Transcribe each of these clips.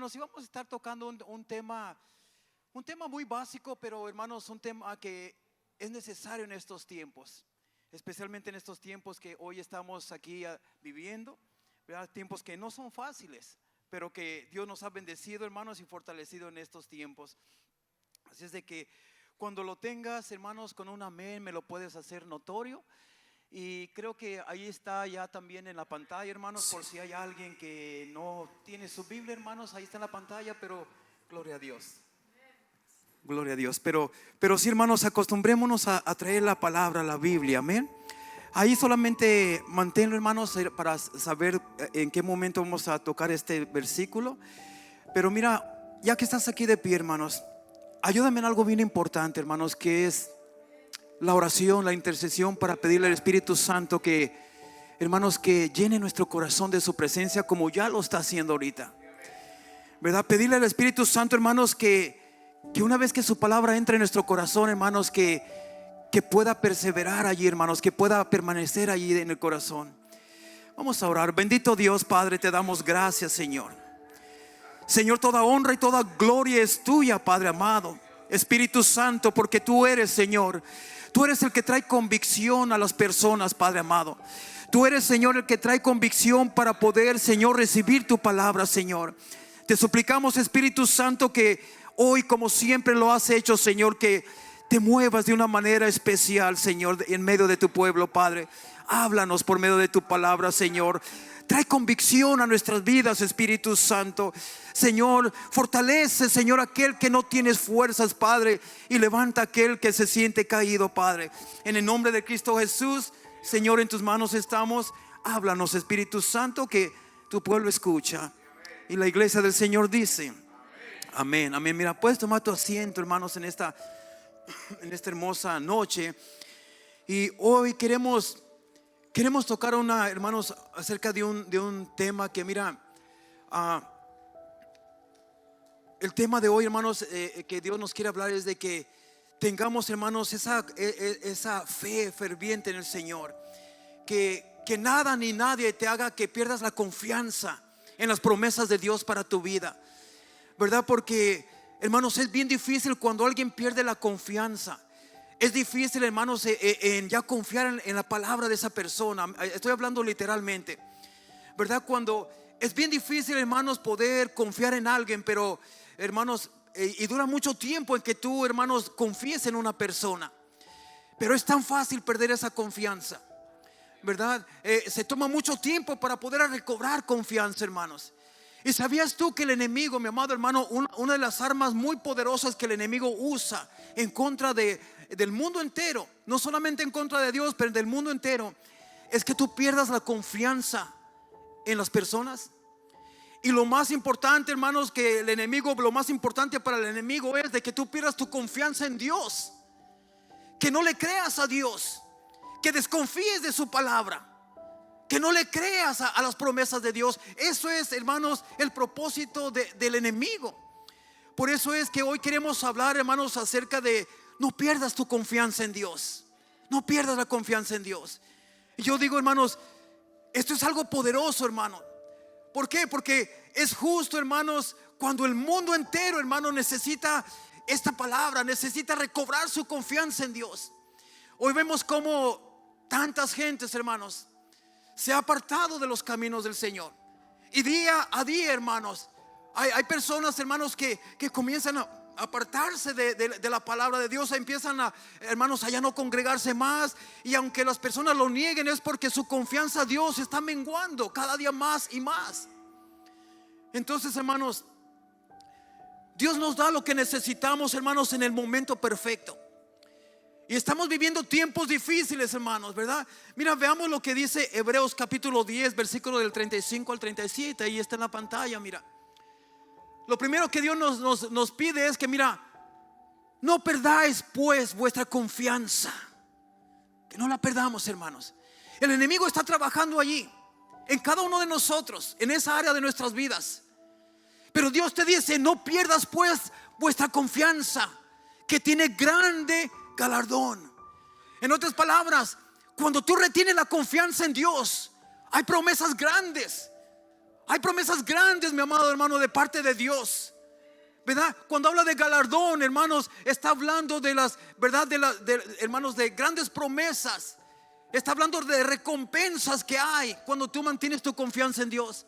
hermanos, y vamos a estar tocando un tema muy básico, pero hermanos, un tema que es necesario en estos tiempos, especialmente en estos tiempos que hoy estamos aquí viviendo, ¿verdad? Tiempos que no son fáciles, pero que Dios nos ha bendecido, hermanos, y fortalecido en estos tiempos. Así es de que cuando lo tengas, hermanos, con un amén me lo puedes hacer notorio. Y creo que ahí está ya también en la pantalla, hermanos, por si hay alguien que no tiene su Biblia, hermanos, ahí está en la pantalla, pero gloria a Dios. Gloria a Dios. Pero sí, hermanos, acostumbrémonos a traer la palabra, la Biblia, amén. Ahí solamente manténlo, hermanos, para saber en qué momento vamos a tocar este versículo. Pero mira, ya que estás aquí de pie, hermanos, ayúdame en algo bien importante, hermanos, que es la oración, la intercesión, para pedirle al Espíritu Santo que, hermanos, que llene nuestro corazón de su presencia como ya lo está haciendo ahorita, ¿verdad? Pedirle al Espíritu Santo, hermanos, que una vez que su palabra entre en nuestro corazón, hermanos, que pueda perseverar allí, hermanos, que pueda permanecer allí en el corazón. Vamos a orar. Bendito Dios, Padre, te damos gracias, Señor. Señor, toda honra y toda gloria es tuya, Padre amado. Espíritu Santo, porque tú eres, Señor, tú eres el que trae convicción a las personas, Padre amado. Tú eres, Señor, el que trae convicción para poder, Señor, recibir tu palabra, Señor. Te suplicamos, Espíritu Santo, que hoy, como siempre lo has hecho, Señor, que te muevas de una manera especial, Señor, en medio de tu pueblo, Padre. Háblanos por medio de tu palabra, Señor. Trae convicción a nuestras vidas, Espíritu Santo. Señor, fortalece, Señor, aquel que no tiene fuerzas, Padre, y levanta aquel que se siente caído, Padre. En el nombre de Cristo Jesús, Señor, en tus manos estamos. Háblanos, Espíritu Santo, que tu pueblo escucha. Y la iglesia del Señor dice amén, amén. Mira, puedes tomar tu asiento, hermanos, en esta hermosa noche. Y hoy queremos tocar hermanos, acerca de un tema que, mira, el tema de hoy, hermanos, que Dios nos quiere hablar es de que tengamos, hermanos, esa fe ferviente en el Señor, que nada ni nadie te haga que pierdas la confianza en las promesas de Dios para tu vida, ¿verdad? Porque, hermanos, es bien difícil cuando alguien pierde la confianza. Es difícil, hermanos, en ya confiar en la palabra de esa persona. Estoy hablando literalmente, ¿verdad? Cuando es bien difícil, hermanos, poder confiar en alguien, pero, hermanos, y dura mucho tiempo en que tú, hermanos, confíes en una persona. Pero es tan fácil perder esa confianza, ¿verdad? Se toma mucho tiempo para poder recobrar confianza, hermanos. ¿Y sabías tú que el enemigo, mi amado hermano, una de las armas muy poderosas que el enemigo usa en contra del mundo entero, no solamente en contra de Dios, pero del mundo entero, es que tú pierdas la confianza en las personas? Y lo más importante, hermanos, lo más importante para el enemigo es de que tú pierdas tu confianza en Dios, que no le creas a Dios, que desconfíes de su palabra, que no le creas a las promesas de Dios. Eso es, hermanos, el propósito del enemigo. Por eso es que hoy queremos hablar, hermanos, acerca de no pierdas tu confianza en Dios. No pierdas la confianza en Dios. Y yo digo, hermanos, esto es algo poderoso, hermano. ¿Por qué? Porque es justo, hermanos, cuando el mundo entero, hermano, necesita esta palabra, necesita recobrar su confianza en Dios. Hoy vemos como tantas gentes, hermanos, se ha apartado de los caminos del Señor. Y día a día, hermanos, hay personas, hermanos, que comienzan a apartarse de la palabra de Dios. Empiezan hermanos, a ya no congregarse más. Y aunque las personas lo nieguen, es porque su confianza a Dios está menguando cada día más y más. Entonces, hermanos, Dios nos da lo que necesitamos, hermanos, en el momento perfecto. Y estamos viviendo tiempos difíciles, hermanos, ¿verdad? Mira, veamos lo que dice Hebreos capítulo 10, versículo del 35 al 37. Ahí está en la pantalla, mira. Lo primero que Dios nos pide es que, mira, no perdáis pues vuestra confianza. Que no la perdamos, hermanos. El enemigo está trabajando allí, en cada uno de nosotros, en esa área de nuestras vidas. Pero Dios te dice, no pierdas pues vuestra confianza, que tiene grande galardón. En otras palabras, cuando tú retienes la confianza en Dios, hay promesas grandes, Hay promesas grandes, mi amado hermano, de parte de Dios, ¿verdad? Cuando habla de galardón, hermanos, está hablando de las, ¿verdad? Hermanos, de grandes promesas. Está hablando de recompensas que hay cuando tú mantienes tu confianza en Dios.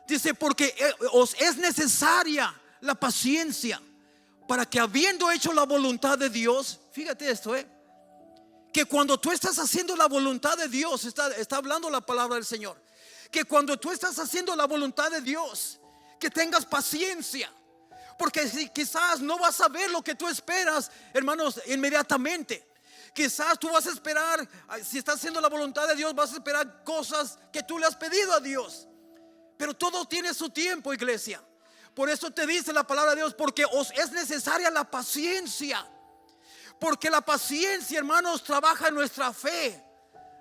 Dice, porque os es necesaria la paciencia, para que habiendo hecho la voluntad de Dios, fíjate esto, que cuando tú estás haciendo la voluntad de Dios, está hablando la palabra del Señor, que cuando tú estás haciendo la voluntad de Dios, que tengas paciencia. Porque si quizás no vas a ver lo que tú esperas, hermanos, inmediatamente. Quizás tú vas a esperar, si estás haciendo la voluntad de Dios, vas a esperar cosas que tú le has pedido a Dios. Pero todo tiene su tiempo, iglesia. Por eso te dice la palabra de Dios, porque os es necesaria la paciencia. Porque la paciencia, hermanos, trabaja en nuestra fe,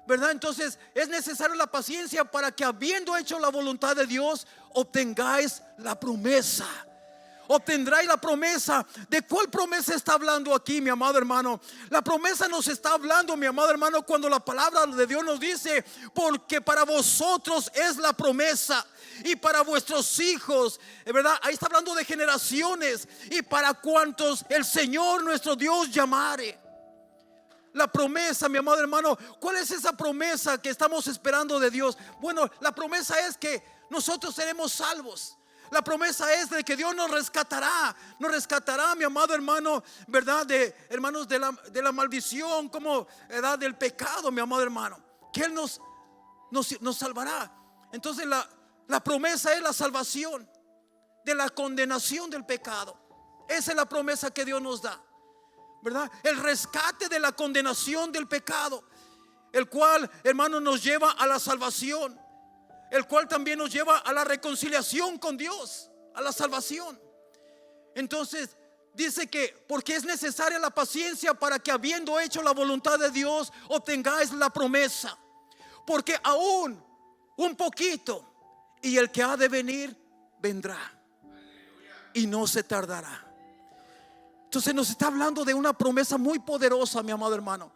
¿verdad? Entonces es necesaria la paciencia para que habiendo hecho la voluntad de Dios, obtengáis la promesa. Obtendráis la promesa. ¿De cuál promesa está hablando aquí, mi amado hermano? La promesa nos está hablando, mi amado hermano, cuando la palabra de Dios nos dice, porque para vosotros es la promesa y para vuestros hijos, ¿verdad? Ahí está hablando de generaciones, y para cuantos el Señor nuestro Dios llamare. La promesa, mi amado hermano, ¿cuál es esa promesa que estamos esperando de Dios? Bueno, la promesa es que nosotros seremos salvos. La promesa es de que Dios nos rescatará, mi amado hermano, ¿verdad? Hermanos, de la maldición, como, ¿verdad? Del pecado, mi amado hermano, que Él nos salvará. Entonces la promesa es la salvación de la condenación del pecado. Esa es la promesa que Dios nos da, ¿verdad? El rescate de la condenación del pecado, el cual, hermano, nos lleva a la salvación, el cual también nos lleva a la reconciliación con Dios, a la salvación. Entonces dice que porque es necesaria la paciencia para que habiendo hecho la voluntad de Dios, obtengáis la promesa. Porque aún un poquito, y el que ha de venir vendrá, y no se tardará. Entonces nos está hablando de una promesa muy poderosa, mi amado hermano,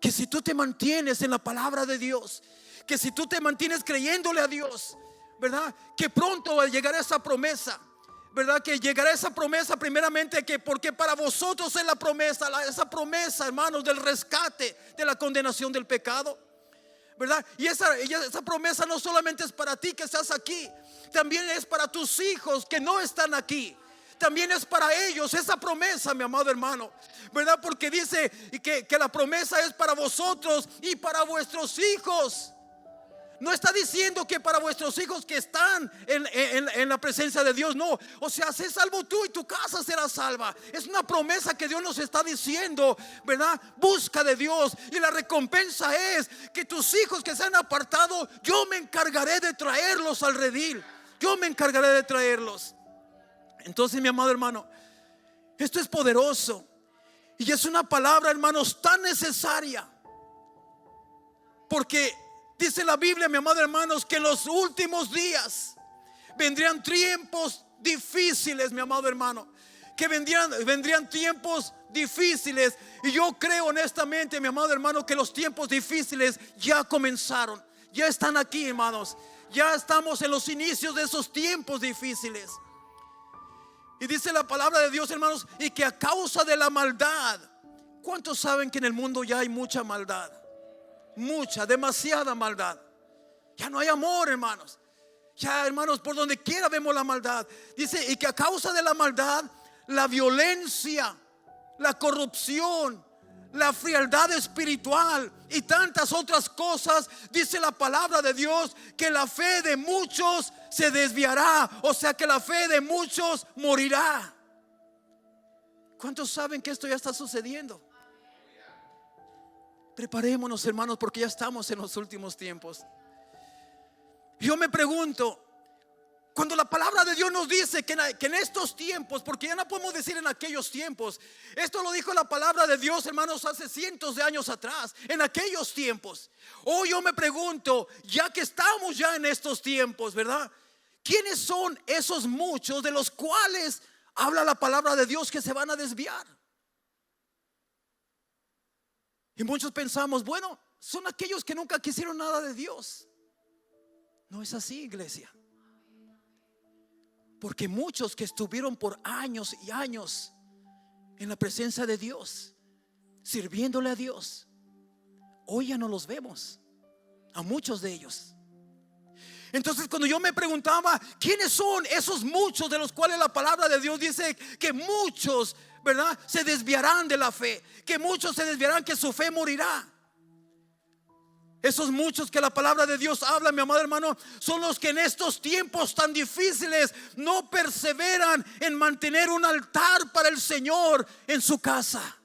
que si tú te mantienes en la palabra de Dios, que si tú te mantienes creyéndole a Dios, ¿verdad? Que pronto llegará esa promesa, ¿verdad? Que llegará esa promesa primeramente, que porque para vosotros es la promesa, esa promesa, hermanos, del rescate de la condenación del pecado, ¿verdad? Y esa promesa no solamente es para ti que estás aquí, también es para tus hijos que no están aquí. También es para ellos esa promesa, mi amado hermano, ¿verdad? Porque dice que la promesa es para vosotros y para vuestros hijos. No está diciendo que para vuestros hijos que están en la presencia de Dios, no. O sea, sé salvo tú y tu casa será salva. Es una promesa que Dios nos está diciendo, ¿verdad? Busca de Dios, y la recompensa es que tus hijos que se han apartado, yo me encargaré de traerlos al redil. Yo me encargaré de traerlos. Entonces, mi amado hermano, esto es poderoso, y es una palabra, hermanos, tan necesaria, porque dice la Biblia, mi amado hermanos, que en los últimos días vendrían tiempos difíciles, mi amado hermano, que vendrían tiempos difíciles. Y yo creo honestamente, mi amado hermano, que los tiempos difíciles ya comenzaron, ya están aquí, hermanos. Ya estamos en los inicios de esos tiempos difíciles. Y dice la palabra de Dios, hermanos, y que a causa de la maldad. ¿Cuántos saben que en el mundo ya hay mucha maldad? Mucha, demasiada maldad. Ya no hay amor, hermanos. Ya, hermanos, por donde quiera vemos la maldad. Dice, y que a causa de la maldad, la violencia, la corrupción, la frialdad espiritual y tantas otras cosas, dice la palabra de Dios, que la fe de muchos se desviará. O sea, que la fe de muchos morirá. ¿Cuántos saben que esto ya está sucediendo? Preparémonos, hermanos, porque ya estamos en los últimos tiempos. Yo me pregunto, cuando la palabra de Dios nos dice que en estos tiempos, porque ya no podemos decir en aquellos tiempos, esto lo dijo la palabra de Dios, hermanos, hace cientos de años atrás, en aquellos tiempos. Hoy yo me pregunto, ya que estamos ya en estos tiempos, ¿verdad? ¿Quiénes son esos muchos de los cuales habla la palabra de Dios que se van a desviar? Y muchos pensamos, bueno, son aquellos que nunca quisieron nada de Dios. No es así, iglesia. Porque muchos que estuvieron por años y años en la presencia de Dios, sirviéndole a Dios, hoy ya no los vemos, a muchos de ellos. Entonces, cuando yo me preguntaba quiénes son esos muchos de los cuales la palabra de Dios dice que muchos, ¿verdad?, se desviarán de la fe, que muchos se desviarán, que su fe morirá. Esos muchos que la palabra de Dios habla, mi amado hermano, son los que en estos tiempos tan difíciles no perseveran en mantener un altar para el Señor en su casa.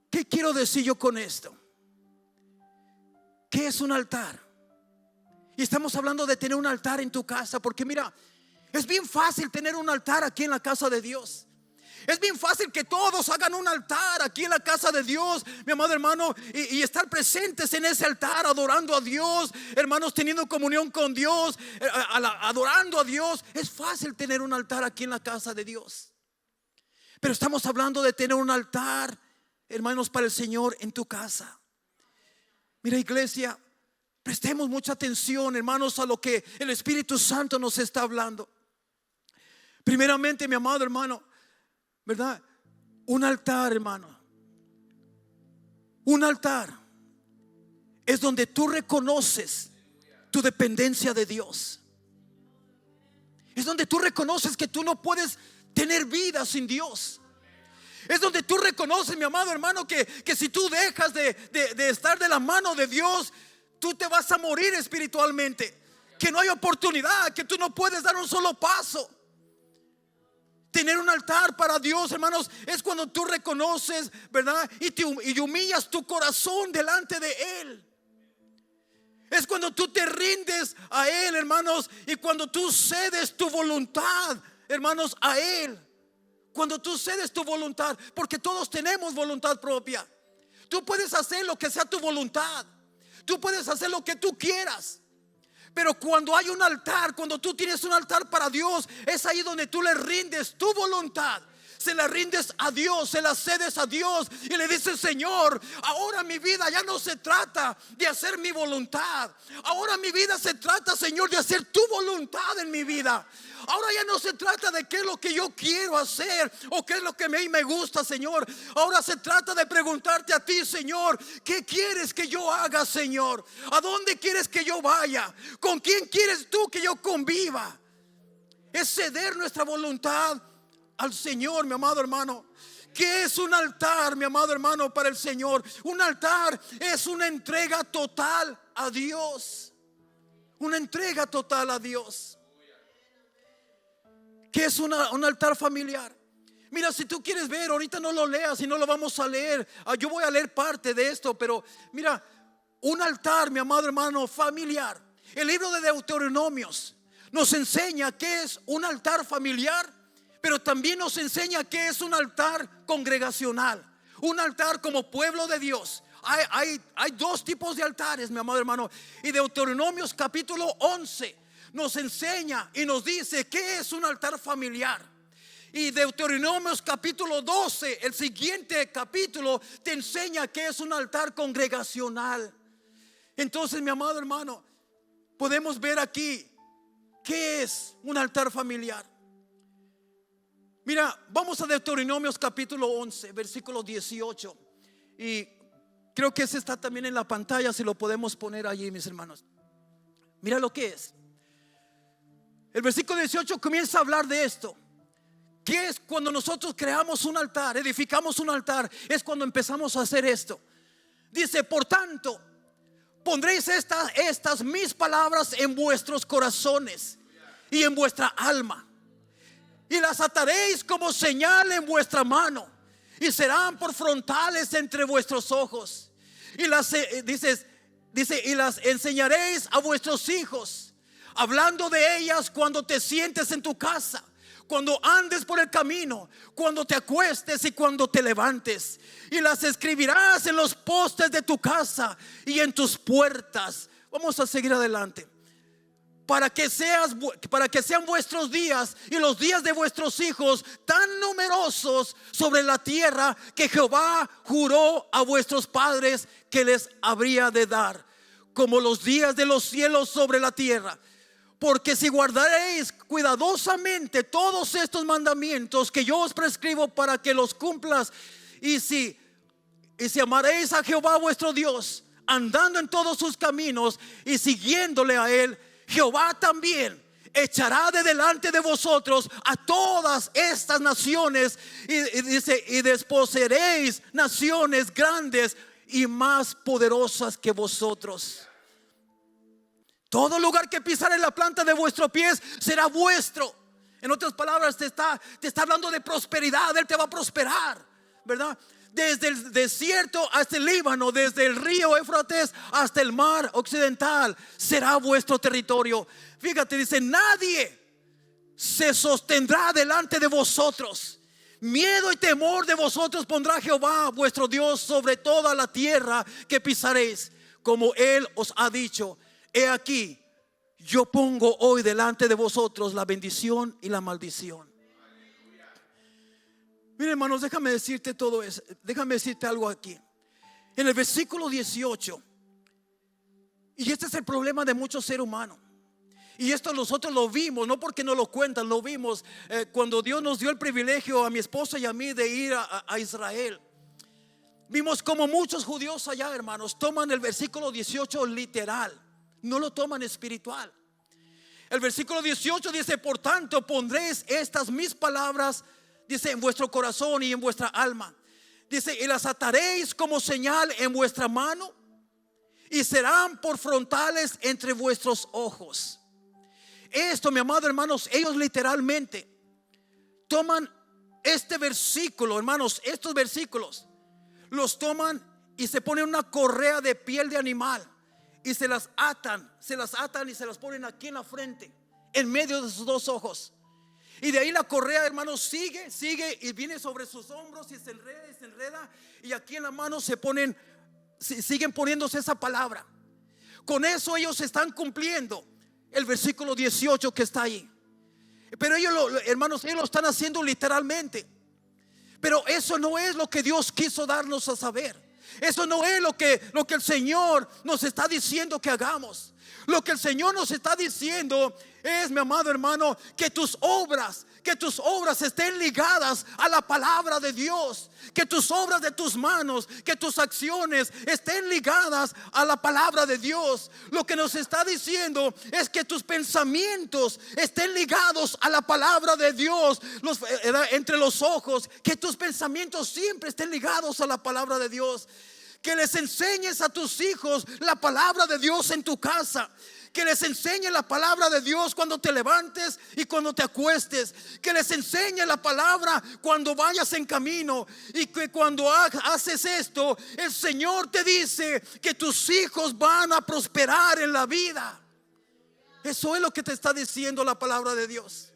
¿Qué quiero decir yo con esto? ¿Qué es un altar? Y estamos hablando de tener un altar en tu casa, porque mira, es bien fácil tener un altar aquí en la casa de Dios. Es bien fácil que todos hagan un altar aquí en la casa de Dios, mi amado hermano, y estar presentes en ese altar, adorando a Dios, hermanos, teniendo comunión con Dios, adorando a Dios. Es fácil tener un altar aquí en la casa de Dios. Pero estamos hablando de tener un altar, hermanos, para el Señor en tu casa. Mira, iglesia, prestemos mucha atención, hermanos, a lo que el Espíritu Santo nos está hablando. Primeramente, mi amado hermano, ¿verdad? Un altar, hermano. Un altar es donde tú reconoces tu dependencia de Dios. Es donde tú reconoces que tú no puedes tener vida sin Dios. Es donde tú reconoces, mi amado hermano, que si tú dejas de estar de la mano de Dios, tú te vas a morir espiritualmente. Que no hay oportunidad, que tú no puedes dar un solo paso. Tener un altar para Dios, hermanos, es cuando tú reconoces, ¿verdad? Y humillas tu corazón delante de Él. Es cuando tú te rindes a Él, hermanos, y cuando tú cedes tu voluntad, hermanos, a Él. Cuando tú cedes tu voluntad, porque todos tenemos voluntad propia. Tú puedes hacer lo que sea tu voluntad. Tú puedes hacer lo que tú quieras. Pero cuando hay un altar, cuando tú tienes un altar para Dios, es ahí donde tú le rindes tu voluntad. Se la rindes a Dios, se la cedes a Dios y le dices: Señor, ahora mi vida ya no se trata de hacer mi voluntad. Ahora mi vida se trata, Señor, de hacer tu voluntad en mi vida. Ahora ya no se trata de qué es lo que yo quiero hacer o qué es lo que a mí me gusta, Señor. Ahora se trata de preguntarte a ti, Señor, ¿qué quieres que yo haga, Señor? ¿A dónde quieres que yo vaya? ¿Con quién quieres tú que yo conviva? Es ceder nuestra voluntad al Señor, mi amado hermano. ¿Qué es un altar, mi amado hermano, para el Señor? Un altar es una entrega total a Dios. Una entrega total a Dios. ¿Qué es un altar familiar? Mira, si tú quieres ver, ahorita no lo leas y no lo vamos a leer. Yo voy a leer parte de esto, pero mira, un altar, mi amado hermano, familiar. El libro de Deuteronomios nos enseña qué es un altar familiar, pero también nos enseña qué es un altar congregacional. Un altar como pueblo de Dios. Hay dos tipos de altares, mi amado hermano. Y Deuteronomios capítulo 11 nos enseña y nos dice qué es un altar familiar. Y Deuteronomios capítulo 12, el siguiente capítulo, te enseña qué es un altar congregacional. Entonces, mi amado hermano, podemos ver aquí qué es un altar familiar. Mira, vamos a Deuteronomios capítulo 11, versículo 18. Y creo que ese está también en la pantalla, si lo podemos poner allí, mis hermanos. Mira lo que es. El versículo 18 comienza a hablar de esto. ¿Qué es cuando nosotros creamos un altar, edificamos un altar? Es cuando empezamos a hacer esto. Dice: por tanto, pondréis estas mis palabras en vuestros corazones y en vuestra alma, y las ataréis como señal en vuestra mano, y serán por frontales entre vuestros ojos. Y dice, y las enseñaréis a vuestros hijos, hablando de ellas cuando te sientes en tu casa, cuando andes por el camino, cuando te acuestes y cuando te levantes. Y las escribirás en los postes de tu casa y en tus puertas. Vamos a seguir adelante. Para que sean vuestros días y los días de vuestros hijos tan numerosos sobre la tierra que Jehová juró a vuestros padres que les habría de dar, como los días de los cielos sobre la tierra. Porque si guardaréis cuidadosamente todos estos mandamientos que yo os prescribo para que los cumplas, y si amaréis a Jehová vuestro Dios, andando en todos sus caminos y siguiéndole a él, Jehová también echará de delante de vosotros a todas estas naciones, y dice, y desposeeréis naciones grandes y más poderosas que vosotros. Todo lugar que pisare la planta de vuestros pies será vuestro. En otras palabras, te está hablando de prosperidad. Él te va a prosperar, ¿verdad? Desde el desierto hasta el Líbano, desde el río Éufrates hasta el mar occidental, será vuestro territorio. Fíjate, dice, nadie se sostendrá delante de vosotros. Miedo y temor de vosotros pondrá Jehová vuestro Dios sobre toda la tierra que pisaréis, como él os ha dicho. He aquí, yo pongo hoy delante de vosotros la bendición y la maldición. Miren, hermanos, déjame decirte todo eso. Déjame decirte algo aquí. En el versículo 18, y este es el problema de muchos seres humanos, y esto nosotros lo vimos, no porque nos lo cuentan, lo vimos cuando Dios nos dio el privilegio a mi esposa y a mí de ir a Israel. Vimos como muchos judíos allá, hermanos, toman el versículo 18 literal, no lo toman espiritual. El versículo 18 dice: por tanto pondréis estas mis palabras, dice, en vuestro corazón y en vuestra alma. Dice, y las ataréis como señal en vuestra mano, y serán por frontales entre vuestros ojos. Esto, mi amado hermanos, ellos literalmente toman este versículo, hermanos, estos versículos los toman y se ponen una correa de piel de animal y se las atan y se las ponen aquí en la frente, en medio de sus dos ojos. Y de ahí la correa, hermanos, sigue y viene sobre sus hombros y se enreda, y aquí en la mano siguen poniéndose esa palabra. Con eso ellos están cumpliendo el versículo 18 que está ahí. Pero ellos, hermanos, ellos lo están haciendo literalmente. Pero eso no es lo que Dios quiso darnos a saber. Eso no es lo que el Señor nos está diciendo que hagamos. Lo que el Señor nos está diciendo es, mi amado hermano, que tus obras estén ligadas a la palabra de Dios. Que tus obras de tus manos, que tus acciones estén ligadas a la palabra de Dios. Lo que nos está diciendo es que tus pensamientos estén ligados a la palabra de Dios. Entre los ojos, que tus pensamientos siempre estén ligados a la palabra de Dios. Que les enseñes a tus hijos la palabra de Dios en tu casa. Que les enseñe la palabra de Dios cuando te levantes y cuando te acuestes. Que les enseñe la palabra cuando vayas en camino. Y que cuando haces esto, el Señor te dice que tus hijos van a prosperar en la vida. Eso es lo que te está diciendo la palabra de Dios.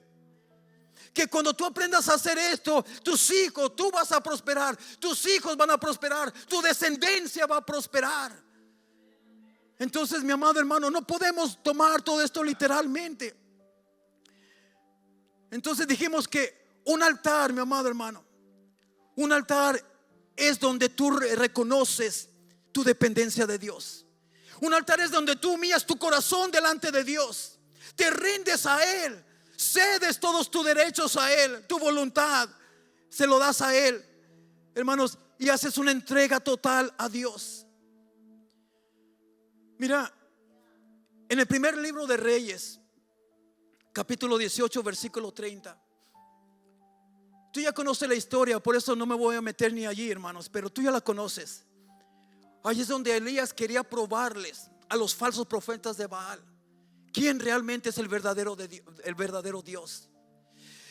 Que cuando tú aprendas a hacer esto, tus hijos, tú vas a prosperar. Tus hijos van a prosperar. Tu descendencia va a prosperar. Entonces, mi amado hermano, no podemos tomar todo esto literalmente. Entonces dijimos que un altar, mi amado hermano, un altar es donde tú reconoces tu dependencia de Dios. Un altar es donde tú humillas tu corazón delante de Dios. Te rindes a Él. Cedes todos tus derechos a Él. Tu voluntad se lo das a Él, hermanos, y haces una entrega total a Dios. Mira, en el primer libro de Reyes, capítulo 18, versículo 30. Tú ya conoces la historia, por eso no me voy a meter ni allí, hermanos, pero tú ya la conoces. Allí es donde Elías quería probarles a los falsos profetas de Baal quién realmente es el verdadero Dios.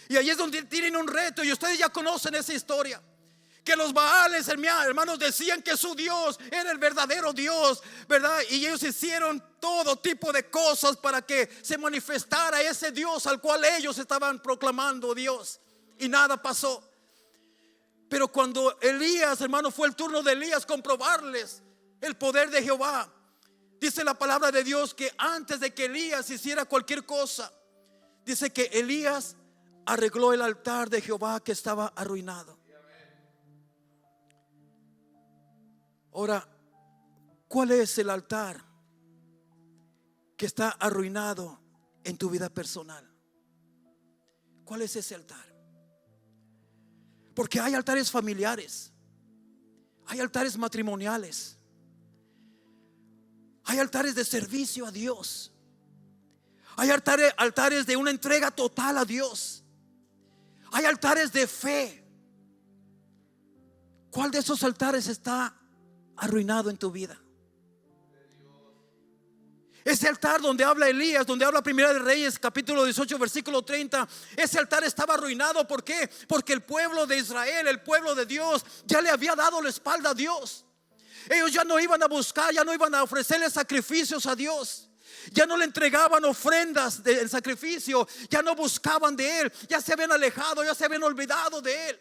Y allí es donde tienen un reto, y ustedes ya conocen esa historia. Que los Baales, hermanos, decían que su Dios era el verdadero Dios, ¿verdad? Y ellos hicieron todo tipo de cosas para que se manifestara ese Dios al cual ellos estaban proclamando Dios. Y nada pasó. Pero cuando Elías, hermano, fue el turno de Elías comprobarles el poder de Jehová, dice la palabra de Dios que antes de que Elías hiciera cualquier cosa, dice que Elías arregló el altar de Jehová que estaba arruinado. Ahora, ¿cuál es el altar que está arruinado en tu vida personal? ¿Cuál es ese altar? Porque hay altares familiares, hay altares matrimoniales, hay altares de servicio a Dios, hay altares de una entrega total a Dios, hay altares de fe. ¿Cuál de esos altares está arruinado en tu vida? Ese altar donde habla Elías, donde habla Primera de Reyes, capítulo 18, versículo 30. Ese altar estaba arruinado. ¿Por qué? Porque el pueblo de Israel, el pueblo de Dios, ya le había dado la espalda a Dios. Ellos ya no iban a buscar, ya no iban a ofrecerle sacrificios a Dios, ya no le entregaban ofrendas del sacrificio, ya no buscaban de Él, ya se habían alejado, ya se habían olvidado de Él.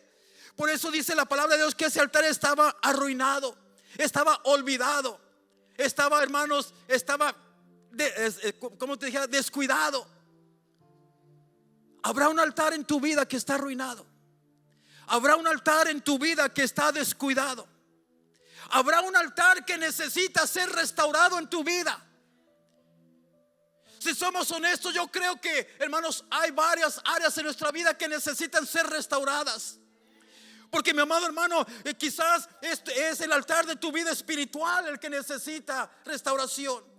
Por eso dice la palabra de Dios que ese altar estaba arruinado, estaba olvidado, estaba, hermanos, estaba como te dije, descuidado. Habrá un altar en tu vida que está arruinado. Habrá un altar en tu vida que está descuidado. Habrá un altar que necesita ser restaurado en tu vida. Si somos honestos, yo creo que, hermanos, hay varias áreas en nuestra vida que necesitan ser restauradas. Porque, mi amado hermano, quizás este es el altar de tu vida espiritual el que necesita restauración.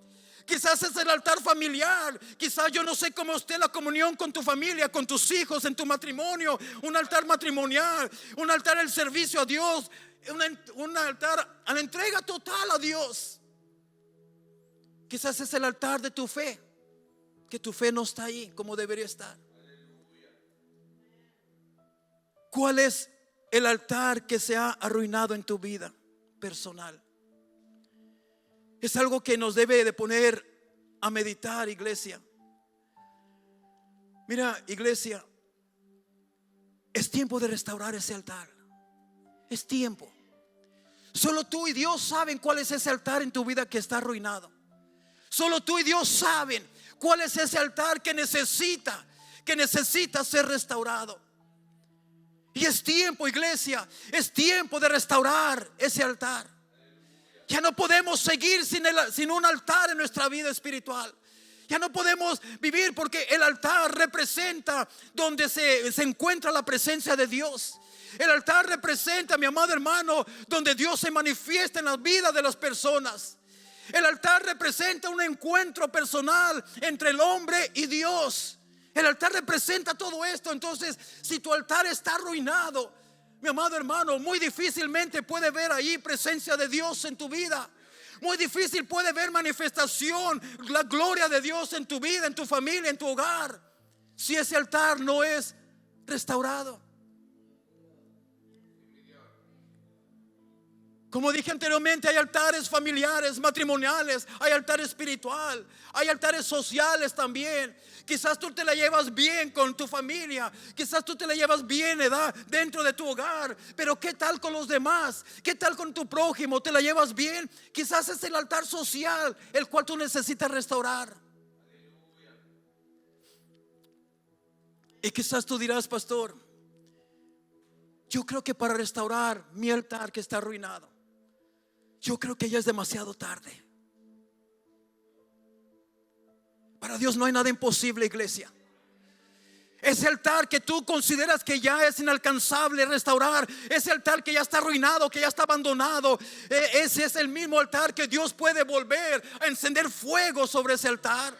Quizás es el altar familiar. Quizás, yo no sé cómo esté la comunión con tu familia, con tus hijos, en tu matrimonio. Un altar matrimonial, un altar al servicio a Dios, un altar a la entrega total a Dios. Quizás es el altar de tu fe, que tu fe no está ahí como debería estar. ¿Cuál es el altar que se ha arruinado en tu vida personal? Es algo que nos debe de poner a meditar, iglesia. Mira, iglesia, es tiempo de restaurar ese altar. Es tiempo. Solo tú y Dios saben cuál es ese altar en tu vida que está arruinado. Solo tú y Dios saben cuál es ese altar que necesita ser restaurado. Y es tiempo, iglesia, es tiempo de restaurar ese altar. Ya no podemos seguir sin un altar en nuestra vida espiritual. Ya no podemos vivir, porque el altar representa donde se encuentra la presencia de Dios. El altar representa, mi amado hermano, donde Dios se manifiesta en la vida de las personas. El altar representa un encuentro personal entre el hombre y Dios. El altar representa todo esto. Entonces, si tu altar está arruinado, mi amado hermano, muy difícilmente puede ver ahí presencia de Dios en tu vida. Muy difícil puede ver manifestación, la gloria de Dios en tu vida, en tu familia, en tu hogar, si ese altar no es restaurado. Como dije anteriormente, hay altares familiares, matrimoniales, hay altar espiritual, hay altares sociales también. Quizás tú te la llevas bien con tu familia, quizás tú te la llevas bien, dentro de tu hogar, pero ¿qué tal con los demás? ¿Qué tal con tu prójimo? ¿Te la llevas bien? Quizás es el altar social el cual tú necesitas restaurar. Y quizás tú dirás, pastor, yo creo que para restaurar mi altar que está arruinado, yo creo que ya es demasiado tarde. Para Dios no hay nada imposible, iglesia. Ese altar que tú consideras que ya es inalcanzable restaurar, ese altar que ya está arruinado, que ya está abandonado, ese es el mismo altar que Dios puede volver a encender fuego sobre ese altar.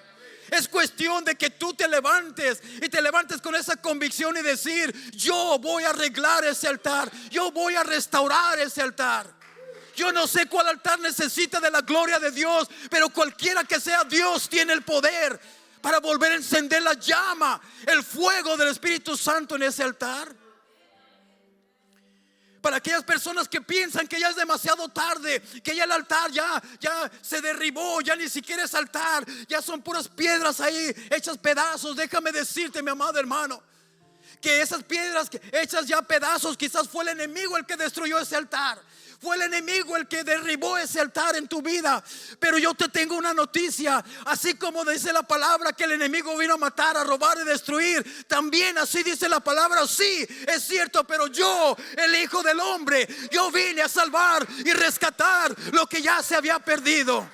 Es cuestión de que tú te levantes y te levantes con esa convicción y decir: yo voy a arreglar ese altar, yo voy a restaurar ese altar. Yo no sé cuál altar necesita de la gloria de Dios, pero cualquiera que sea, Dios tiene el poder para volver a encender la llama, el fuego del Espíritu Santo en ese altar. Para aquellas personas que piensan que ya es demasiado tarde, que ya el altar ya se derribó, ya ni siquiera es altar, ya son puras piedras ahí hechas pedazos. Déjame decirte, mi amado hermano, que esas piedras hechas ya pedazos, quizás fue el enemigo el que destruyó ese altar. Fue el enemigo el que derribó ese altar en tu vida. Pero yo te tengo una noticia. Así como dice la palabra que el enemigo vino a matar, a robar y destruir, también así dice la palabra. Sí, es cierto, pero yo, el Hijo del Hombre, yo vine a salvar y rescatar lo que ya se había perdido.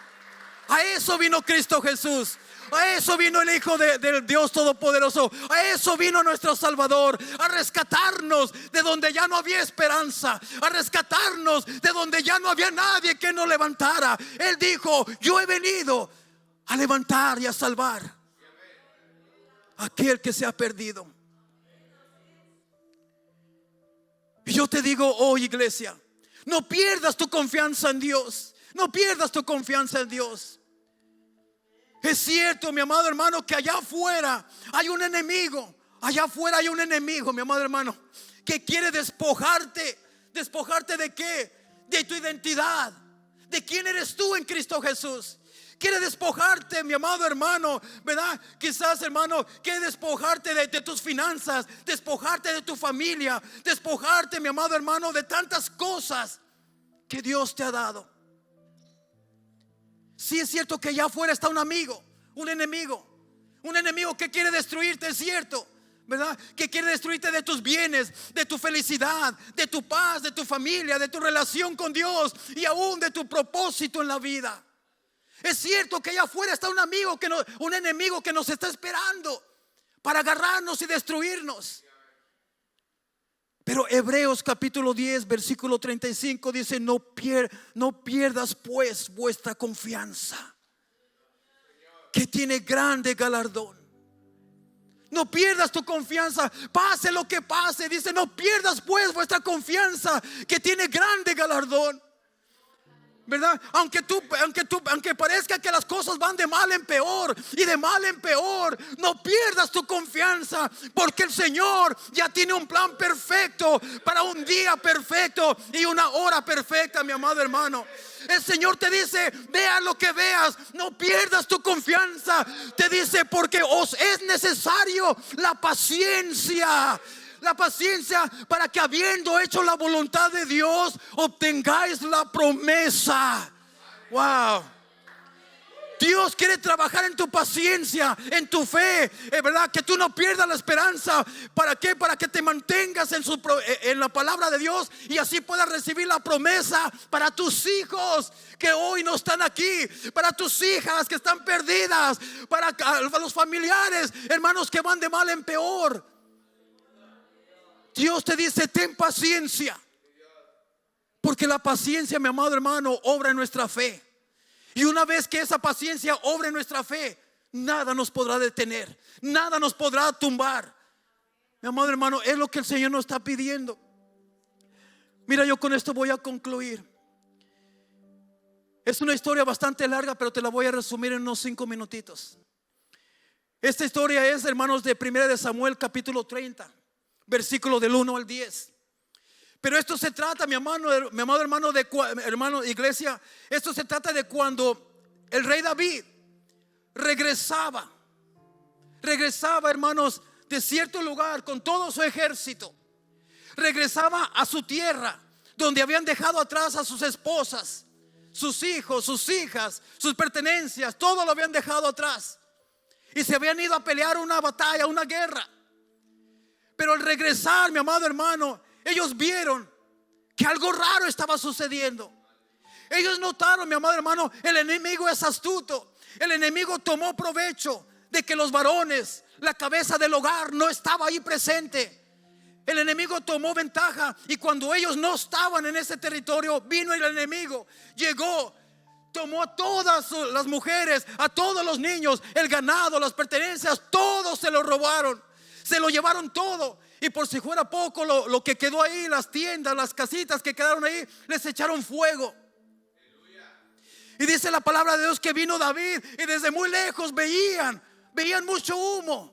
A eso vino Cristo Jesús. A eso vino el Hijo del Dios Todopoderoso. A eso vino nuestro Salvador. A rescatarnos de donde ya no había esperanza. A rescatarnos de donde ya no había nadie que nos levantara. Él dijo: yo he venido a levantar y a salvar a aquel que se ha perdido. Y yo te digo hoy, iglesia, no pierdas tu confianza en Dios. No pierdas tu confianza en Dios. Es cierto, mi amado hermano, que allá afuera hay un enemigo. Allá afuera hay un enemigo, mi amado hermano, que quiere despojarte. ¿Despojarte de qué? De tu identidad. ¿De quién eres tú en Cristo Jesús? Quiere despojarte, mi amado hermano, ¿verdad? Quizás, hermano, quiere despojarte de tus finanzas, despojarte de tu familia, despojarte, mi amado hermano, de tantas cosas que Dios te ha dado. Sí, es cierto que allá afuera está un amigo, un enemigo que quiere destruirte, es cierto, ¿verdad? Que quiere destruirte de tus bienes, de tu felicidad, de tu paz, de tu familia, de tu relación con Dios y aún de tu propósito en la vida. Es cierto que allá afuera está un enemigo que nos está esperando para agarrarnos y destruirnos. Pero Hebreos capítulo 10 versículo 35 dice: no pierdas pues vuestra confianza, que tiene grande galardón. No pierdas tu confianza, pase lo que pase. Dice: no pierdas pues vuestra confianza, que tiene grande galardón. ¿Verdad? Aunque parezca que las cosas van de mal en peor y de mal en peor, no pierdas tu confianza, porque el Señor ya tiene un plan perfecto para un día perfecto y una hora perfecta, mi amado hermano. El Señor te dice: veas lo que veas, no pierdas tu confianza. Te dice: porque os es necesario la paciencia. La paciencia para que, habiendo hecho la voluntad de Dios, obtengáis la promesa. Wow. Dios quiere trabajar en tu paciencia, en tu fe, ¿verdad? Que tú no pierdas la esperanza. ¿Para qué? Para que te mantengas en la palabra de Dios y así puedas recibir la promesa para tus hijos que hoy no están aquí, para tus hijas que están perdidas, para los familiares, hermanos, que van de mal en peor. Dios te dice: ten paciencia, porque la paciencia, mi amado hermano, obra en nuestra fe. Y una vez que esa paciencia obra en nuestra fe, nada nos podrá detener, nada nos podrá tumbar. Mi amado hermano, es lo que el Señor nos está pidiendo. Mira, yo con esto voy a concluir. Es una historia bastante larga, pero te la voy a resumir en unos 5 minutitos. Esta historia es, hermanos, de 1 de Samuel capítulo 30, versículo del 1 al 10. Pero esto se trata, mi amado hermano, hermano iglesia, esto se trata de cuando el rey David regresaba, hermanos, de cierto lugar con todo su ejército. Regresaba a su tierra, donde habían dejado atrás a sus esposas, sus hijos, sus hijas, sus pertenencias, todo lo habían dejado atrás. Y se habían ido a pelear una batalla, una guerra. Pero al regresar, mi amado hermano, ellos vieron que algo raro estaba sucediendo. Ellos notaron, mi amado hermano, el enemigo es astuto. El enemigo tomó provecho de que los varones, la cabeza del hogar, no estaba ahí presente. El enemigo tomó ventaja, y cuando ellos no estaban en ese territorio, vino el enemigo, llegó, tomó a todas las mujeres, a todos los niños, el ganado, las pertenencias, todo se lo robaron. Se lo llevaron todo. Y por si fuera poco, lo que quedó ahí, las tiendas, las casitas que quedaron ahí, les echaron fuego. Y dice la palabra de Dios que vino David y desde muy lejos veían mucho humo.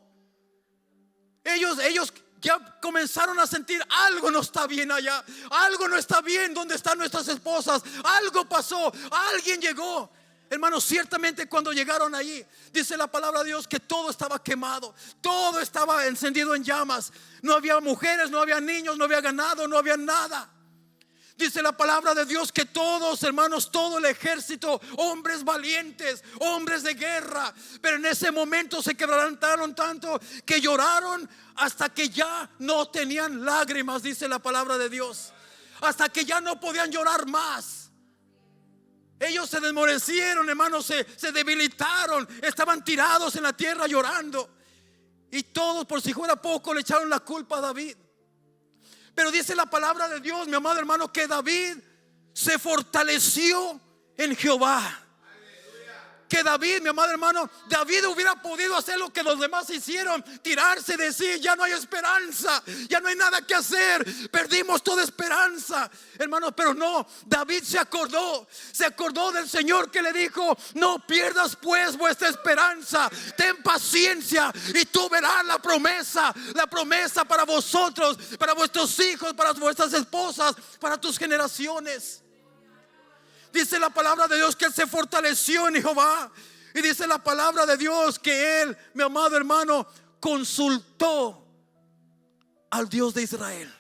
Ellos ya comenzaron a sentir: algo no está bien allá, algo no está bien donde están nuestras esposas, algo pasó, alguien llegó. Hermanos, ciertamente cuando llegaron allí, dice la palabra de Dios que todo estaba quemado, todo estaba encendido en llamas. No había mujeres, no había niños, no había ganado, no había nada. Dice la palabra de Dios que todos, hermanos, todo el ejército, hombres valientes, hombres de guerra, pero en ese momento se quebrantaron tanto que lloraron hasta que ya no tenían lágrimas, dice la palabra de Dios, hasta que ya no podían llorar más. Ellos se desmorecieron, hermanos, se debilitaron, estaban tirados en la tierra llorando. Y todos, por si fuera poco, le echaron la culpa a David. Pero dice la palabra de Dios, mi amado hermano, que David se fortaleció en Jehová. Que David, mi amado hermano, David hubiera podido hacer lo que los demás hicieron, tirarse y decir: ya no hay esperanza, ya no hay nada que hacer, perdimos toda esperanza, hermanos. Pero no, David se acordó del Señor, que le dijo: no pierdas pues vuestra esperanza, ten paciencia y tú verás la promesa para vosotros, para vuestros hijos, para vuestras esposas, para tus generaciones. Dice la palabra de Dios que él se fortaleció en Jehová. Y dice la palabra de Dios que él, mi amado hermano, consultó al Dios de Israel.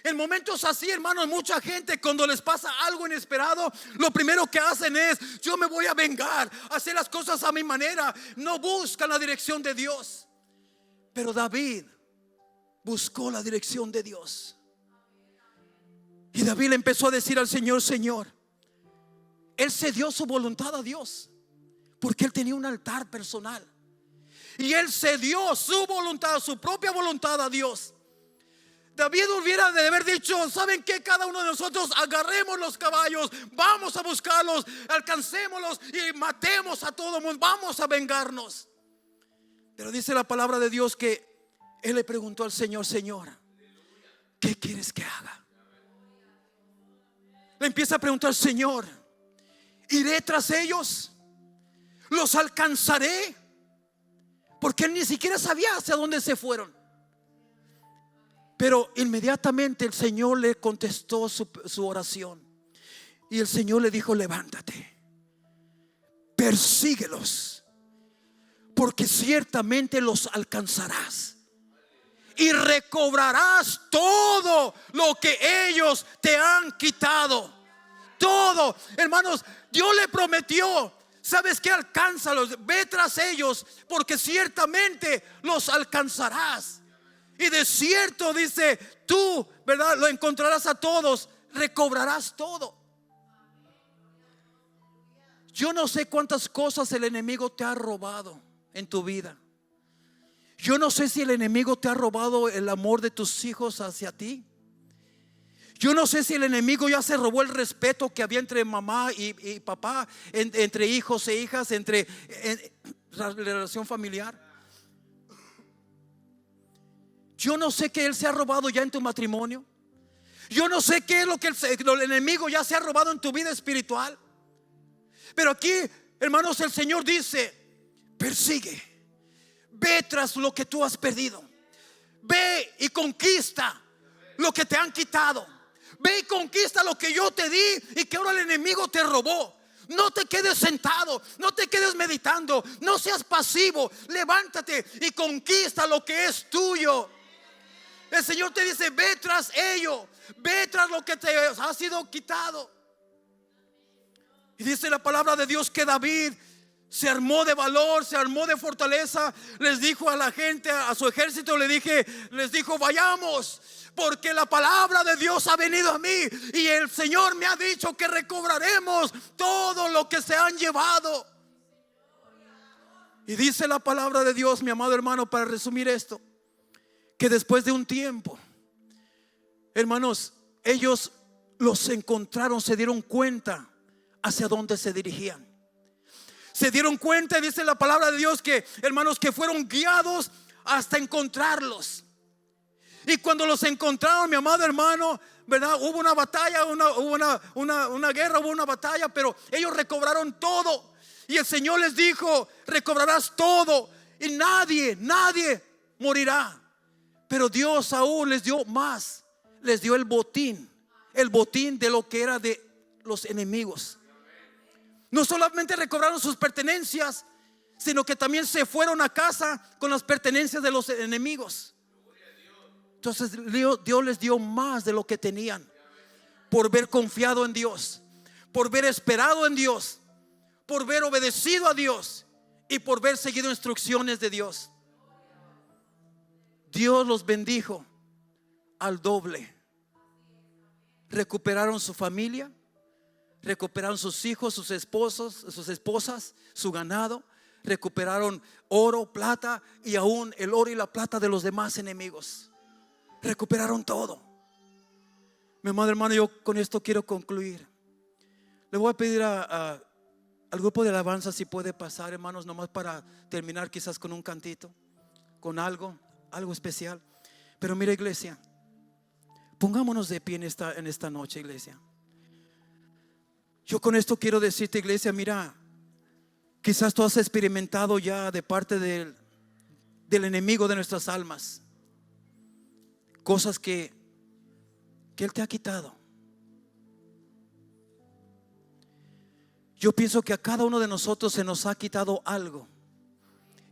En momentos así, hermanos, mucha gente, cuando les pasa algo inesperado, lo primero que hacen es: yo me voy a vengar, hacer las cosas a mi manera. No buscan la dirección de Dios. Pero David buscó la dirección de Dios. Y David le empezó a decir al Señor: Señor, él cedió su voluntad a Dios, porque él tenía un altar personal. Y él cedió su voluntad, su propia voluntad a Dios. David hubiera de haber dicho: ¿saben qué? Cada uno de nosotros agarremos los caballos, vamos a buscarlos, alcancémoslos y matemos a todo el mundo, vamos a vengarnos. Pero dice la palabra de Dios que él le preguntó al Señor: Señor, ¿qué quieres que haga? Le empieza a preguntar: Señor, ¿iré tras ellos? ¿Los alcanzaré? Porque él ni siquiera sabía hacia dónde se fueron. Pero inmediatamente el Señor le contestó su oración. Y el Señor le dijo: levántate, persíguelos, porque ciertamente los alcanzarás y recobrarás todo lo que ellos te han quitado. Todo, hermanos, Dios le prometió: ¿sabes qué? Alcánzalos, ve tras ellos, porque ciertamente los alcanzarás. Y de cierto, dice, tú, ¿verdad?, lo encontrarás a todos, recobrarás todo. Yo no sé cuántas cosas el enemigo te ha robado en tu vida. Yo no sé si el enemigo te ha robado el amor de tus hijos hacia ti. Yo no sé si el enemigo ya se robó el respeto que había entre mamá y papá, entre hijos e hijas, entre la relación familiar. Yo no sé qué él se ha robado ya en tu matrimonio. Yo no sé qué es lo que el enemigo ya se ha robado en tu vida espiritual. Pero aquí, hermanos, el Señor dice: persigue, ve tras lo que tú has perdido. Ve y conquista lo que te han quitado. Ve y conquista lo que yo te di y que ahora el enemigo te robó. No te quedes sentado, no te quedes meditando, no seas pasivo. Levántate y conquista lo que es tuyo. El Señor te dice: ve tras ello, ve tras lo que te ha sido quitado. Y dice la palabra de Dios que David se armó de valor, se armó de fortaleza. Les dijo a la gente, a su ejército, les dijo: vayamos, porque la palabra de Dios ha venido a mí y el Señor me ha dicho que recobraremos todo lo que se han llevado. Y dice la palabra de Dios, mi amado hermano, para resumir esto, que después de un tiempo, hermanos, ellos los encontraron, se dieron cuenta hacia dónde se dirigían. Se dieron cuenta, dice la palabra de Dios, que, hermanos, que fueron guiados hasta encontrarlos. Y cuando los encontraron, mi amado hermano, ¿verdad? Hubo una batalla, hubo una guerra, hubo una batalla, pero ellos recobraron todo. Y el Señor les dijo: recobrarás todo y nadie morirá. Pero Dios aún les dio más, les dio el botín de lo que era de los enemigos. No solamente recobraron sus pertenencias, sino que también se fueron a casa con las pertenencias de los enemigos. Entonces Dios les dio más de lo que tenían, por ver confiado en Dios, por ver esperado en Dios, por ver obedecido a Dios y por ver seguido instrucciones de Dios. Dios los bendijo al doble. Recuperaron su familia, recuperaron sus hijos, sus esposos, sus esposas, su ganado. Recuperaron oro, plata y aún el oro y la plata de los demás enemigos. Recuperaron todo. Mi amado hermano, yo con esto quiero concluir. Le voy a pedir al grupo de alabanza si puede pasar, hermanos, nomás para terminar quizás con un cantito, con algo especial. Pero mira, iglesia, pongámonos de pie en esta noche, iglesia. Yo con esto quiero decirte, iglesia, mira, quizás tú has experimentado ya de parte del enemigo de nuestras almas cosas que Él te ha quitado. Yo pienso que a cada uno de nosotros se nos ha quitado algo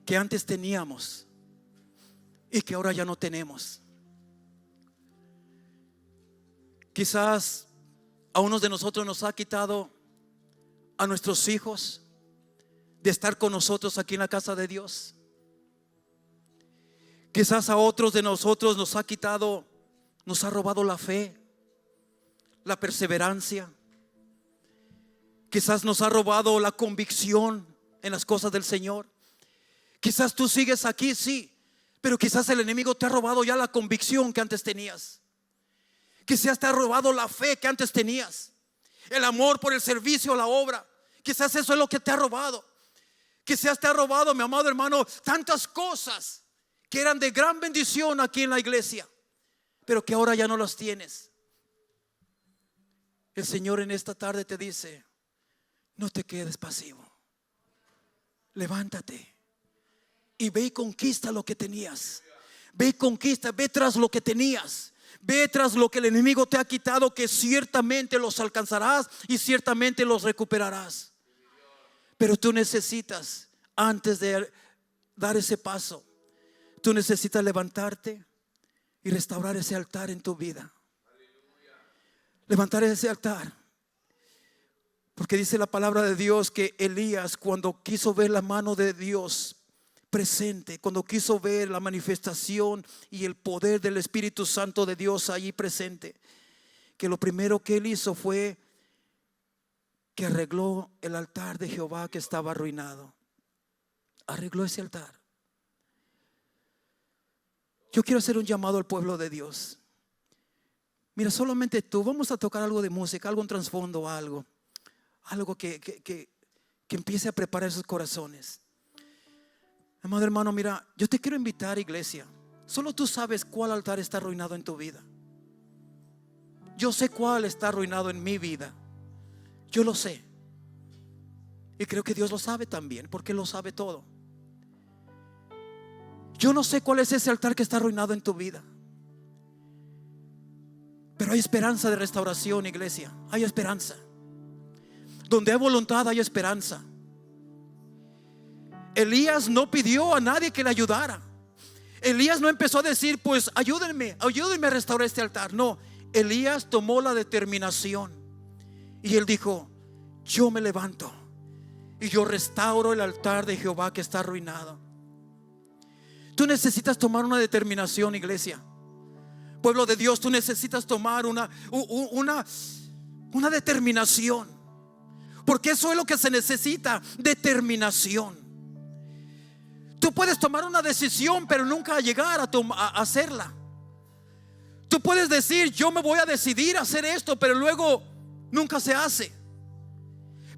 que antes teníamos y que ahora ya no tenemos. Quizás a unos de nosotros nos ha quitado a nuestros hijos de estar con nosotros aquí en la casa de Dios. Quizás a otros de nosotros nos ha quitado, nos ha robado la fe, la perseverancia. Quizás nos ha robado la convicción en las cosas del Señor. Quizás tú sigues aquí, sí, pero quizás el enemigo te ha robado ya la convicción que antes tenías. Quizás te ha robado la fe que antes tenías, el amor por el servicio, la obra. Quizás eso es lo que te ha robado. Quizás te ha robado, mi amado hermano, tantas cosas que eran de gran bendición aquí en la iglesia, pero que ahora ya no las tienes. El Señor en esta tarde te dice: no te quedes pasivo. Levántate y ve y conquista lo que tenías. Ve y conquista, ve tras lo que tenías. Ve tras lo que el enemigo te ha quitado, que ciertamente los alcanzarás y ciertamente los recuperarás. Pero tú necesitas, antes de dar ese paso, tú necesitas levantarte y restaurar ese altar en tu vida. Levantar ese altar. Porque dice la palabra de Dios que Elías, cuando quiso ver la mano de Dios presente, cuando quiso ver la manifestación y el poder del Espíritu Santo de Dios allí presente, que lo primero que él hizo fue que arregló el altar de Jehová que estaba arruinado. Arregló ese altar. Yo quiero hacer un llamado al pueblo de Dios. Mira, solamente tú, vamos a tocar algo de música, algo en trasfondo, algo que empiece a preparar esos corazones. Amado hermano, mira, yo te quiero invitar, iglesia. Solo tú sabes cuál altar está arruinado en tu vida. Yo sé cuál está arruinado en mi vida. Yo lo sé. Y creo que Dios lo sabe también, porque Él lo sabe todo. Yo no sé cuál es ese altar que está arruinado en tu vida, pero hay esperanza de restauración, iglesia. Hay esperanza. Donde hay voluntad hay esperanza. Elías no pidió a nadie que le ayudara. Elías no empezó a decir: pues ayúdenme a restaurar este altar. No, Elías tomó la determinación y él dijo: yo me levanto y yo restauro el altar de Jehová que está arruinado. Tú necesitas tomar una determinación, iglesia. Pueblo de Dios, tú necesitas tomar una determinación, porque eso es lo que se necesita: determinación. Tú puedes tomar una decisión, pero nunca llegar a hacerla. Tú puedes decir: yo me voy a decidir a hacer esto, pero luego nunca se hace.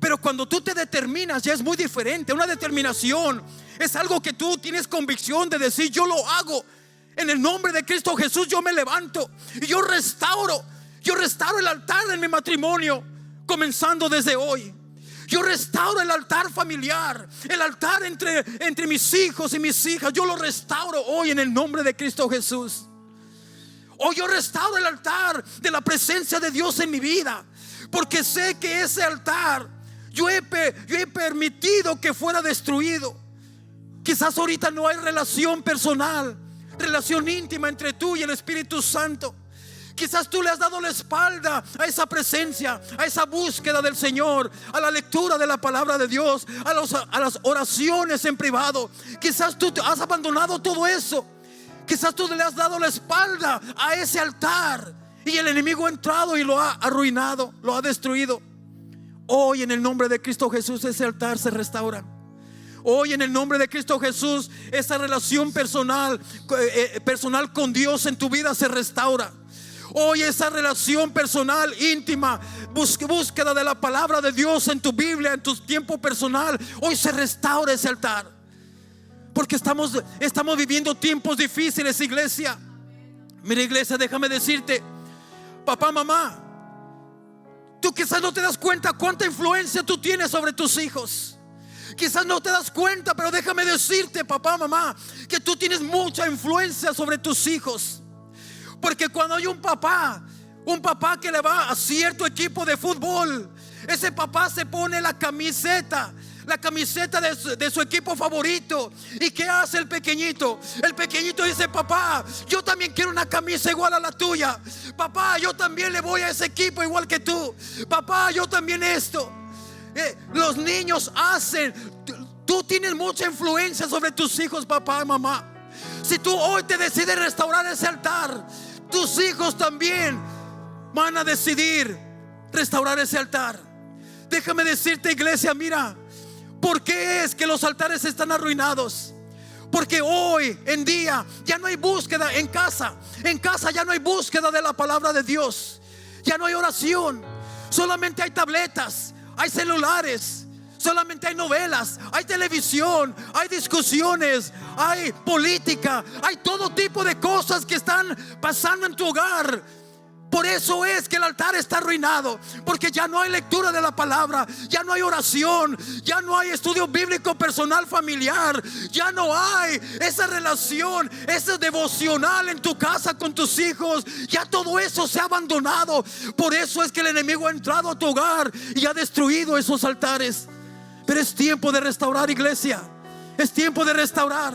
Pero cuando tú te determinas, ya es muy diferente. Una determinación es algo que tú tienes convicción de decir: yo lo hago. En el nombre de Cristo Jesús yo me levanto y yo restauro el altar de mi matrimonio, comenzando desde hoy. Yo restauro el altar familiar, el altar entre mis hijos y mis hijas. Yo lo restauro hoy en el nombre de Cristo Jesús. Hoy yo restauro el altar de la presencia de Dios en mi vida, porque sé que ese altar yo he permitido que fuera destruido. Quizás ahorita no hay relación personal, relación íntima entre tú y el Espíritu Santo. Quizás tú le has dado la espalda a esa presencia, a esa búsqueda del Señor, a la lectura de la palabra de Dios, a las oraciones en privado. Quizás tú has abandonado todo eso. Quizás tú le has dado la espalda a ese altar y el enemigo ha entrado y lo ha arruinado, lo ha destruido. Hoy en el nombre de Cristo Jesús ese altar se restaura. Hoy en el nombre de Cristo Jesús esa relación personal con Dios en tu vida se restaura. Hoy esa relación personal íntima, búsqueda de la palabra de Dios en tu Biblia, en tu tiempo personal, hoy se restaura ese altar. Porque estamos viviendo tiempos difíciles, iglesia. Mira, iglesia, déjame decirte, papá, mamá, tú quizás no te das cuenta cuánta influencia tú tienes sobre tus hijos. Quizás no te das cuenta, pero déjame decirte, papá, mamá, que tú tienes mucha influencia sobre tus hijos. Porque cuando hay un papá que le va a cierto equipo de fútbol, ese papá se pone la camiseta de su equipo favorito. ¿Y qué hace el pequeñito? El pequeñito dice: papá, yo también quiero una camisa igual a la tuya. Papá, yo también le voy a ese equipo igual que tú. Papá, yo también esto. Los niños hacen. Tú tienes mucha influencia sobre tus hijos, papá y mamá. Si tú hoy te decides restaurar ese altar, tus hijos también van a decidir restaurar ese altar. Déjame decirte, iglesia, mira, ¿por qué es que los altares están arruinados? Porque hoy en día ya no hay búsqueda en casa. En casa ya no hay búsqueda de la palabra de Dios. Ya no hay oración. Solamente hay tabletas, hay celulares, solamente hay novelas, hay televisión, hay discusiones, hay política, hay todo tipo de cosas que están pasando en tu hogar. Por eso es que el altar está arruinado, porque ya no hay lectura de la palabra, ya no hay oración, ya no hay estudio bíblico personal familiar, ya no hay esa relación, ese devocional en tu casa con tus hijos. Ya todo eso se ha abandonado. Por eso es que el enemigo ha entrado a tu hogar y ha destruido esos altares. Pero es tiempo de restaurar, iglesia. Es tiempo de restaurar.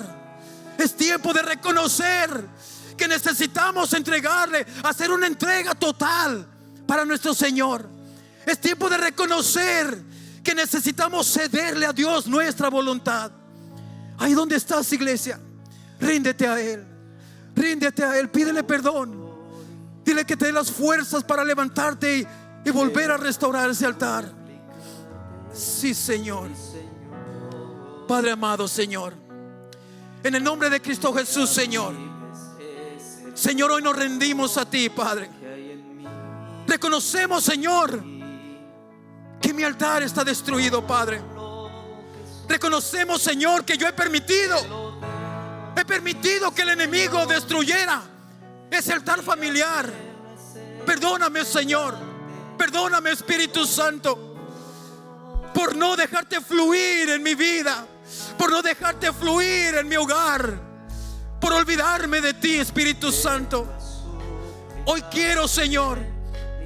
Es tiempo de reconocer que necesitamos entregarle, hacer una entrega total para nuestro Señor. Es tiempo de reconocer que necesitamos cederle a Dios nuestra voluntad. Ahí donde estás, iglesia, ríndete a Él. Ríndete a Él, pídele perdón. Dile que te dé las fuerzas para levantarte y volver a restaurar ese altar. Sí, Señor. Padre amado, Señor, en el nombre de Cristo Jesús, Señor, Señor, hoy nos rendimos a ti, Padre. Reconocemos, Señor, que mi altar está destruido, Padre. Reconocemos, Señor, que yo he permitido que el enemigo destruyera ese altar familiar. Perdóname, Señor. Perdóname, Espíritu Santo, por no dejarte fluir en mi vida, por no dejarte fluir en mi hogar, por olvidarme de ti, Espíritu Santo. Hoy quiero, Señor,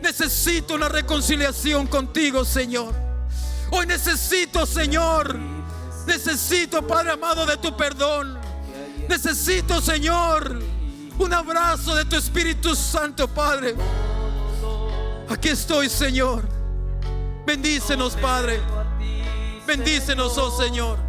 necesito una reconciliación contigo, Señor. Hoy necesito, Señor, necesito, Padre amado, de tu perdón. Necesito, Señor, un abrazo de tu Espíritu Santo, Padre. Aquí estoy, Señor. Bendícenos, Padre. Bendícenos, oh Señor.